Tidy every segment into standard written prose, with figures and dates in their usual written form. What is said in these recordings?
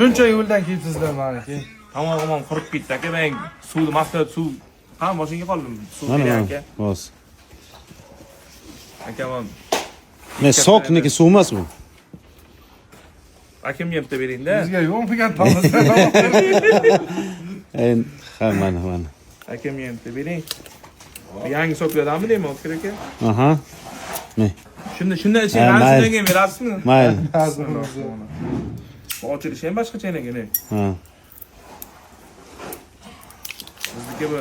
Shuncha yo'ldan kelibsizlar meniki. Tomog'im qurib ketdi aka. Men suvni maqtab suv ham mashinaga qoldim. Suv bering aka. Bas. Aka men Men sokniki suv emas bu. akam yeb bering-da. Bizga yo'qmikan tomizdan. Mana. Akam yeb bering. Yangi soklardanmi deyman Otkir aka? Aha. Ne? Shunda iching, mana shundan keyin berasizmi? Mayli. Ochilishi ham boshqacha ekan. Ha. Bizniki bu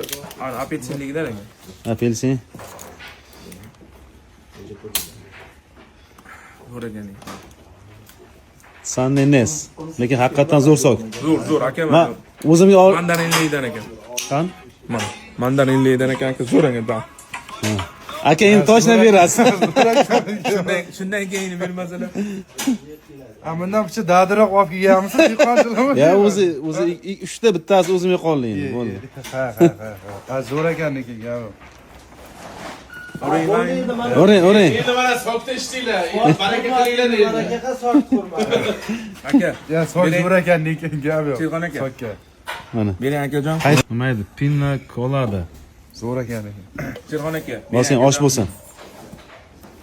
apelsinligidan ekan. Apelsin. Zo'r ekan. San emas. Lekin haqiqatan zo'r sok. Zo'r aka. Men o'zimga mandarinligidan ekan. Qan? Mana mandarinligidan ekan zo'r ekan. Aka endi toshna berasiz. Shundan keyin bermasalar. Bundan picha dadroq olib kelganmisiz, dehqonchilarmi? Ya o'zi 3 ta bittasi o'zimga qoldi endi. Bo'ldi. Ha, zo'r ekaniki, gapi. O'ring. Endi mana sokda ishdinglar. Baraka qilinglar dedi. Barakaga sok ko'rmadi. Aka, Ya, soch zo'r ekaniki, gapi yo'q. Telefon aka. Sokka. Mana. Bering akajon. Nima edi? Pinna colada. Zo'r ekaniki. Telefon aka. Bosing osh bo'lsin.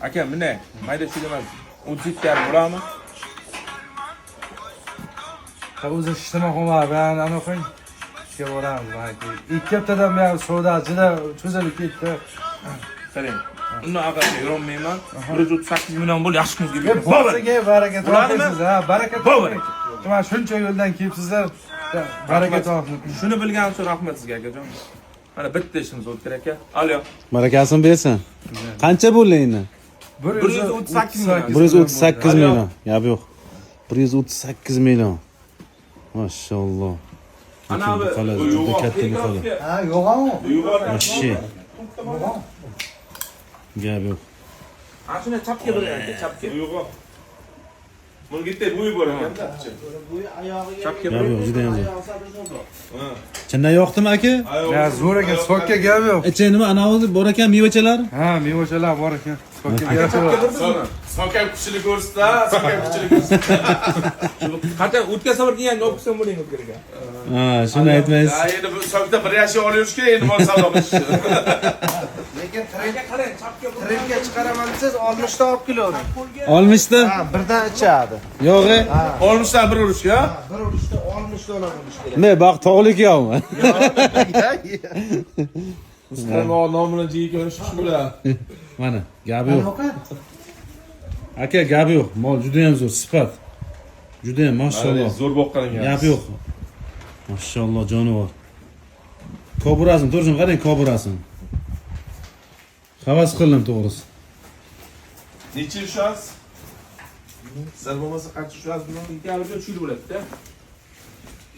Aka, mana mayda shunday emas. 30 kar bo'ladimi? O'zi ishtimo qilmadi, ben ana qo'ying. Ishga boramiz balki. Ikki haftadan beri savdo juda cho'zilib ketdi. Qarang. Uni aqalga yurolmayman. 138 million bo'l yaxshi kunga Hep borsaga baraka Bo'ladimi? topasiz, ha, baraka Bo'ladimi? toping. Mana shuncha yo'ldan kelibsizlar, baraka toping. Shuni bilganim uchun rahmat sizga akajon. Mana bitta ishimiz Otkir aka. Alo. Barakasini bersin. Qancha bo'ldi endi? 138 million. 138 million. Yab yo'q. 138 million. Maşallah. Ana bu katta bir qala. Ha, yo'qmi? Ashi. Gap yo'q. Ana shuni chapga bir aka, chapga. Yo'q. Bunga bitta bo'yi bor ekanda. Bu oyog'iga Chapga Gap bir. yo'q, juda ham zo'r. Ha. Chindan yoqdimi aka? Ya, zo'r ekan, sokka gap yo'q. Ichi nima anavi bor ekan mevachalar? Ha, mevachalar bor ekan. Sokka Aka gap chapga yo'q. birdizmi? Sokam kuchli ko'rsatda, sokam kuchli ko'rsatda. Qata o'tkazsa bir keyin o'qisam bo'ling Otkir aka. Ha, shuni aytmaysiz. Ya endi bu sokda bir yashab olish kerak, endi bor savdo qilish. lekin Aka qarang, chapga bir. trendga chiqaraman desangiz 60 ta olib kelavering. Olmishta? Ha, birdan ichadi. Yo'q-e. Olmishdan bir urush ya. Bir urishda 60 dollar bo'lish kerak. Men baq tog'lik yo'qmi? Ustamo nomini jiy ko'rish bilan. Mana, gap yo'q. Aka, gap yo'q. Mol juda ham zo'r, sifat. Juda ham mashalloh. Zo'r boqqaningiz. Gap yo'q. Mashalloh jonivor. Koburasini, to'g'risini qarang, koburasini. Havas qildim to'g'risi. Necha ushasiz? Sizlar bo'lmasa qancha ushasiz buni? Sentabr 3 yil bo'ladi-da.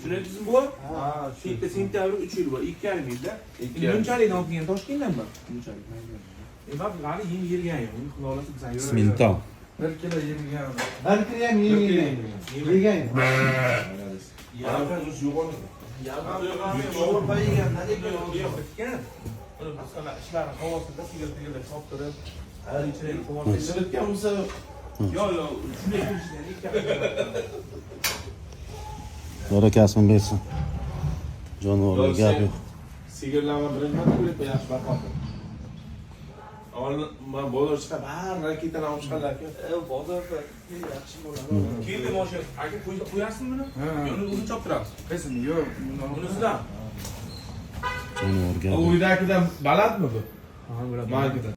Shuni aytdingizmi bu? Ha, shu sentabr 3 yil bo'ladi. 2,5 yilda. Bunchalik olib kelgan Toshkentdanmi? Bunchalik. Bak, g'ali yeng yergan yo'q. Uni xudo olasa bizga yuraveradi. Mintal. 1 kilo yegan. Balki ham yegan. Yegan. Yana urush yo'q. Sho'rpa yegan, nega Uni boshqa ishlarni havosida sigir-sigirda choptirib, har ichida quvonib. Ishlatgan bo'lsa, Yo'q, shunday qilishdan ikki. Barakasini bersin. Jonivorlar gap yo'q. sigirlarni birinchi marta ko'ryapman, yaxshi bahodir. Men bozor chiqib, har raketalar olib chiqadilar-ku. bozorda yaxshi bo'ladi. Keldi mashina. Aka qo'yasizmi buni? Uni choptiramiz. Qaysi yo'q. Uni sizdan. Jonivor gap yo'q. Uydagidan balandmi bu? Ha, bo'ladi. Malkidan.